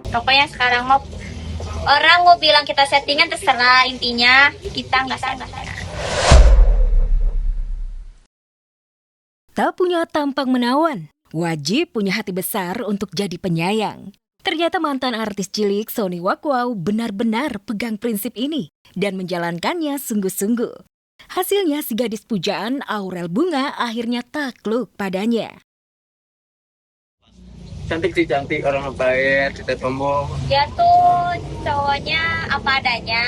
Pokoknya sekarang mau orang mau bilang kita settingan terserah, intinya kita nggak settingan. Tak punya tampang menawan, wajib punya hati besar untuk jadi penyayang. Ternyata mantan artis cilik Sony Wakwau benar-benar pegang prinsip ini dan menjalankannya sungguh-sungguh. Hasilnya si gadis pujaan Aurel Bunga akhirnya takluk padanya. Cantik sih, cantik, orang baik, kita sombong. Dia tuh cowoknya apa adanya,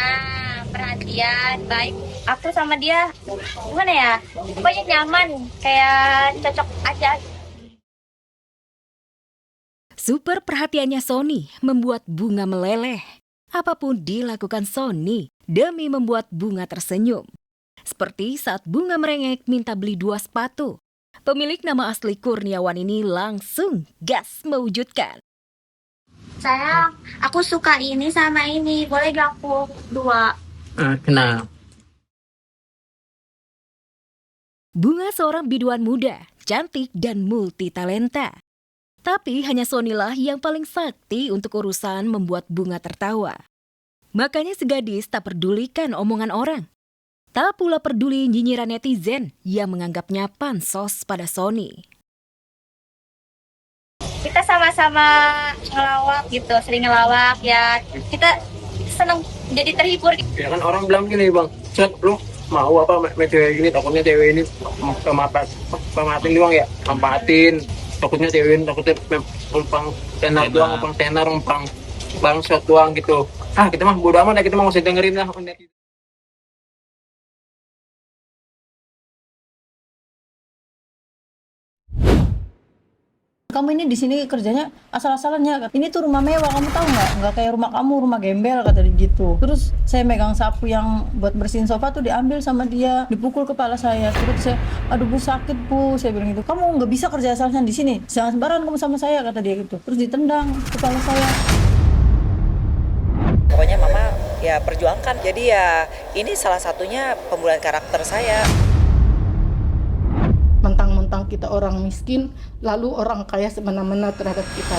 perhatian, baik. Aku sama dia gimana ya? Pokoknya nyaman, kayak cocok aja. Super perhatiannya Sony membuat Bunga meleleh. Apapun dilakukan Sony demi membuat Bunga tersenyum. Seperti saat Bunga merengek minta beli 2 sepatu. Pemilik nama asli Kurniawan ini langsung gas mewujudkan. Sayang, aku suka ini sama ini, boleh gak aku dua? Kenal. Bunga seorang biduan muda, cantik dan multitalenta. Tapi hanya Sony lah yang paling sakti untuk urusan membuat Bunga tertawa. Makanya si gadis tak pedulikan omongan orang. Tak pula peduli nyinyiran netizen yang menganggapnya pansos pada Sony. Kita sama-sama ngelawak gitu, sering ngelawak ya. Kita seneng, jadi terhibur. Ya kan orang bilang gini, bang, set lu mau apa sama cewek gini, takutnya cewek ini pematin doang ya, mampatin. Takutnya cewek ini, takutnya numpang tenar doang, numpang tenar, numpang bangsat doang gitu. Kita mah bodo amat ya, kita mah nggak usah dengerin lah. Kamu ini di sini kerjanya asal-asalannya. Ini tuh rumah mewah, kamu tahu nggak? Nggak kayak rumah kamu, rumah gembel kata dia gitu. Terus saya megang sapu yang buat bersihin sofa tuh diambil sama dia, dipukul kepala saya. Terus saya, aduh bu sakit bu, saya bilang gitu. Kamu nggak bisa kerja asal-asalan di sini. Jangan sembarangan kamu sama saya kata dia gitu. Terus ditendang kepala saya. Pokoknya mama ya perjuangkan. Jadi ya ini salah satunya pembulian karakter saya. Mentang-mentang kita orang miskin, lalu orang kaya semena-mena terhadap kita.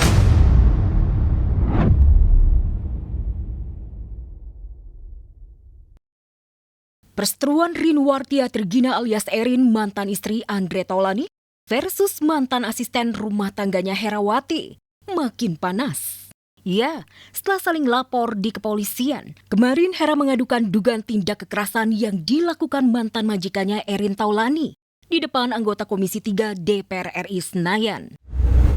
Perseteruan Rinwartia Trigina alias Erin mantan istri Andre Taulani versus mantan asisten rumah tangganya Herawati makin panas. Ya, setelah saling lapor di kepolisian, kemarin Hera mengadukan dugaan tindak kekerasan yang dilakukan mantan majikannya Erin Taulani di depan anggota Komisi 3 DPR RI Senayan.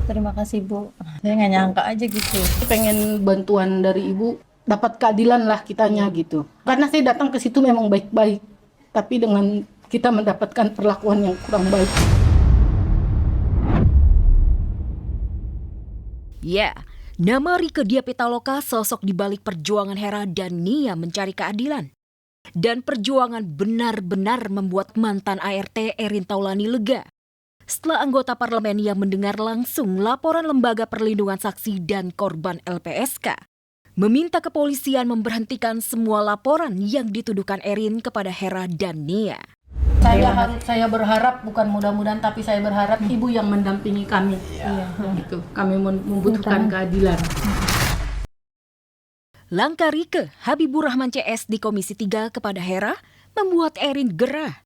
Terima kasih bu. Saya nggak nyangka aja gitu. Pengen bantuan dari ibu, dapat keadilan lah kitanya gitu. Karena saya datang ke situ memang baik-baik, tapi dengan kita mendapatkan perlakuan yang kurang baik. Ya, nama Rieke Diah Pitaloka sosok di balik perjuangan Hera dan Nia mencari keadilan. Dan perjuangan benar-benar membuat mantan ART Erin Taulani lega. Setelah anggota parlemen yang mendengar langsung laporan Lembaga Perlindungan Saksi dan Korban LPSK, meminta kepolisian memberhentikan semua laporan yang dituduhkan Erin kepada Hera dan Nia. Saya berharap, bukan mudah-mudahan, tapi saya berharap ibu yang mendampingi kami. Gitu. Kami membutuhkan keadilan. Langkah Rieke Habibur Rahman CS di Komisi 3 kepada Hera membuat Erin gerah.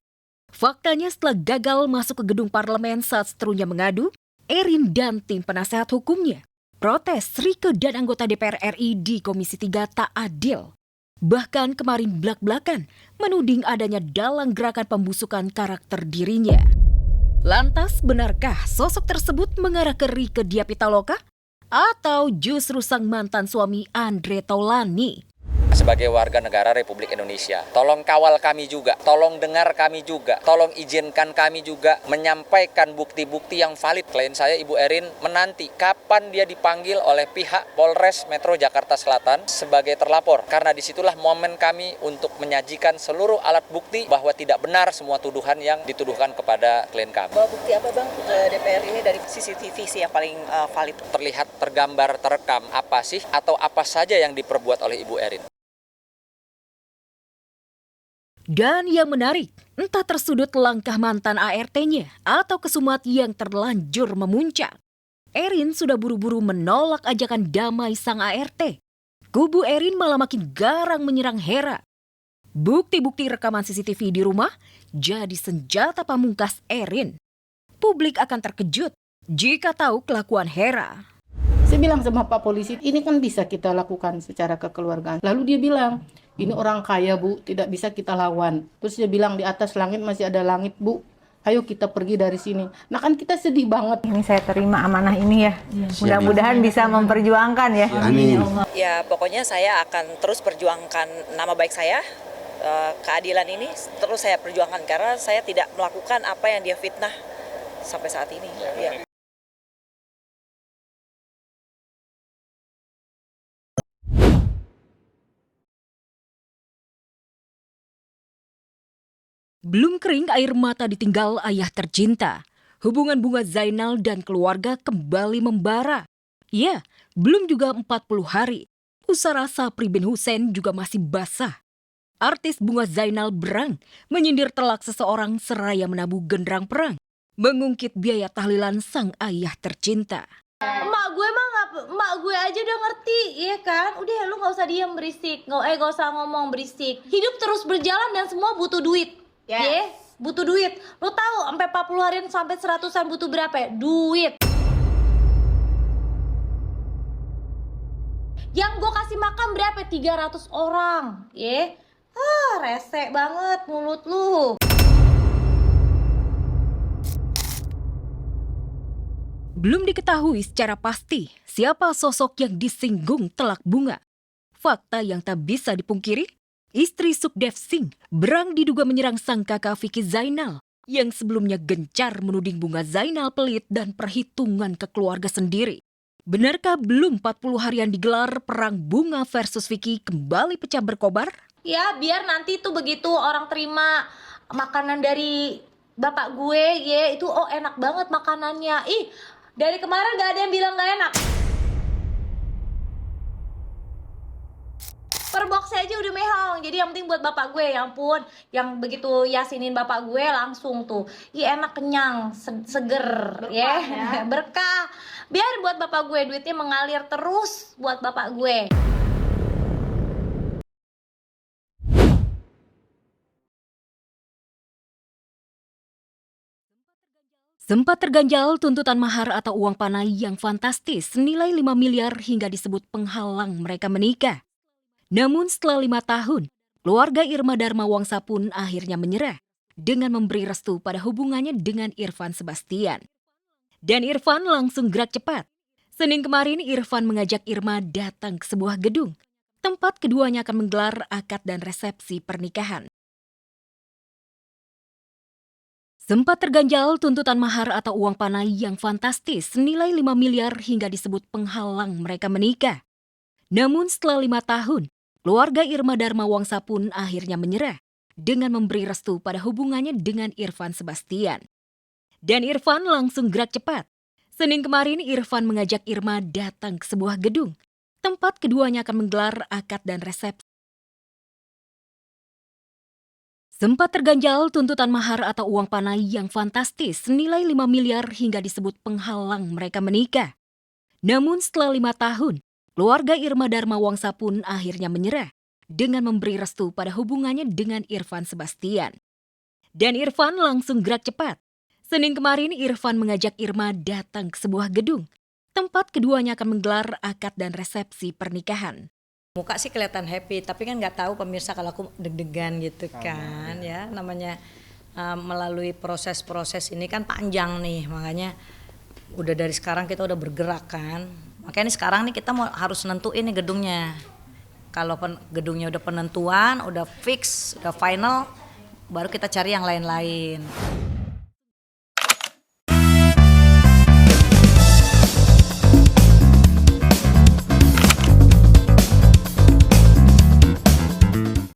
Faktanya setelah gagal masuk ke gedung parlemen saat seterunya mengadu, Erin dan tim penasehat hukumnya protes Rieke dan anggota DPR RI di Komisi 3 tak adil. Bahkan kemarin blak-blakan menuding adanya dalang gerakan pembusukan karakter dirinya. Lantas benarkah sosok tersebut mengarah ke Rieke Diah Pitaloka? Atau justru sang mantan suami Andre Taulani? Sebagai warga negara Republik Indonesia, tolong kawal kami juga, tolong dengar kami juga, tolong izinkan kami juga menyampaikan bukti-bukti yang valid. Klien saya Ibu Erin menanti kapan dia dipanggil oleh pihak Polres Metro Jakarta Selatan sebagai terlapor. Karena disitulah momen kami untuk menyajikan seluruh alat bukti bahwa tidak benar semua tuduhan yang dituduhkan kepada klien kami. Bawa bukti apa bang DPR ini dari CCTV sih yang paling valid? Terlihat tergambar terekam apa sih atau apa saja yang diperbuat oleh Ibu Erin. Dan yang menarik, entah tersudut langkah mantan ART-nya atau kesumat yang terlanjur memuncak. Erin sudah buru-buru menolak ajakan damai sang ART. Kubu Erin malah makin garang menyerang Hera. Bukti-bukti rekaman CCTV di rumah jadi senjata pamungkas Erin. Publik akan terkejut jika tahu kelakuan Hera. Saya bilang sama Pak Polisi, ini kan bisa kita lakukan secara kekeluargaan. Lalu dia bilang, ini orang kaya Bu, tidak bisa kita lawan. Terus dia bilang, di atas langit masih ada langit Bu, ayo kita pergi dari sini. Nah kan kita sedih banget. Ini saya terima amanah ini ya. Mudah-mudahan bisa memperjuangkan ya. Amin. Ya pokoknya saya akan terus perjuangkan nama baik saya, keadilan ini terus saya perjuangkan karena saya tidak melakukan apa yang dia fitnah sampai saat ini. Ya. Belum kering air mata ditinggal ayah tercinta. Hubungan Bunga Zainal dan keluarga kembali membara. Ya, belum juga 40 hari. Pusara Sapri bin Hussein juga masih basah. Artis Bunga Zainal berang menyindir telak seseorang seraya menabuh genderang perang. Mengungkit biaya tahlilan sang ayah tercinta. Emak gue aja udah ngerti, ya kan? Udah lu gak usah diam berisik, gak usah ngomong berisik. Hidup terus berjalan dan semua butuh duit. Ya, butuh duit. Lu tahu sampai 40 harian sampai 100-an butuh berapa ya? Duit. Yang gue kasih makan berapa? 300 orang. Ya. Rese banget mulut lu. Belum diketahui secara pasti siapa sosok yang disinggung telak Bunga. Fakta yang tak bisa dipungkiri, istri Sukdev Singh berang diduga menyerang sang kakak Vicky Zainal yang sebelumnya gencar menuding Bunga Zainal pelit dan perhitungan ke keluarga sendiri. Benarkah belum 40 harian digelar perang Bunga versus Vicky kembali pecah berkobar? Ya, biar nanti tuh begitu orang terima makanan dari bapak gue, ya itu enak banget makanannya. Ih, dari kemarin gak ada yang bilang gak enak. Per box aja udah mehong. Jadi yang penting buat bapak gue, ya ampun. Yang begitu yasinin bapak gue langsung tuh. Iya enak, kenyang, seger. Ya. Berkah. Biar buat bapak gue, duitnya mengalir terus buat bapak gue. Sempat terganjal tuntutan mahar atau uang panai yang fantastis senilai 5 miliar hingga disebut penghalang mereka menikah. Namun setelah 5 tahun, keluarga Irma Dharma Wangsa pun akhirnya menyerah dengan memberi restu pada hubungannya dengan Irfan Sebastian. Dan Irfan langsung gerak cepat. Senin kemarin Irfan mengajak Irma datang ke sebuah gedung, tempat keduanya akan menggelar akad dan resepsi pernikahan. Sempat terganjal tuntutan mahar atau uang panai yang fantastis senilai 5 miliar hingga disebut penghalang mereka menikah. Namun setelah 5 tahun, keluarga Irma Dharma Wangsa pun akhirnya menyerah dengan memberi restu pada hubungannya dengan Irfan Sebastian. Dan Irfan langsung gerak cepat. Senin kemarin Irfan mengajak Irma datang ke sebuah gedung, tempat keduanya akan menggelar akad dan resepsi. Sempat terganjal tuntutan mahar atau uang panai yang fantastis senilai 5 miliar hingga disebut penghalang mereka menikah. Namun setelah 5 tahun, keluarga Irma Dharma Wangsa pun akhirnya menyerah dengan memberi restu pada hubungannya dengan Irfan Sebastian. Dan Irfan langsung gerak cepat. Senin kemarin Irfan mengajak Irma datang ke sebuah gedung, tempat keduanya akan menggelar akad dan resepsi pernikahan. Muka sih kelihatan happy, tapi kan nggak tahu pemirsa kalau aku deg-degan gitu kan, ya namanya melalui proses-proses ini kan panjang nih, makanya udah dari sekarang kita udah bergerak kan, makanya nih sekarang nih kita harus nentuin nih gedungnya. Kalau gedungnya udah penentuan, udah fix, udah final, baru kita cari yang lain-lain.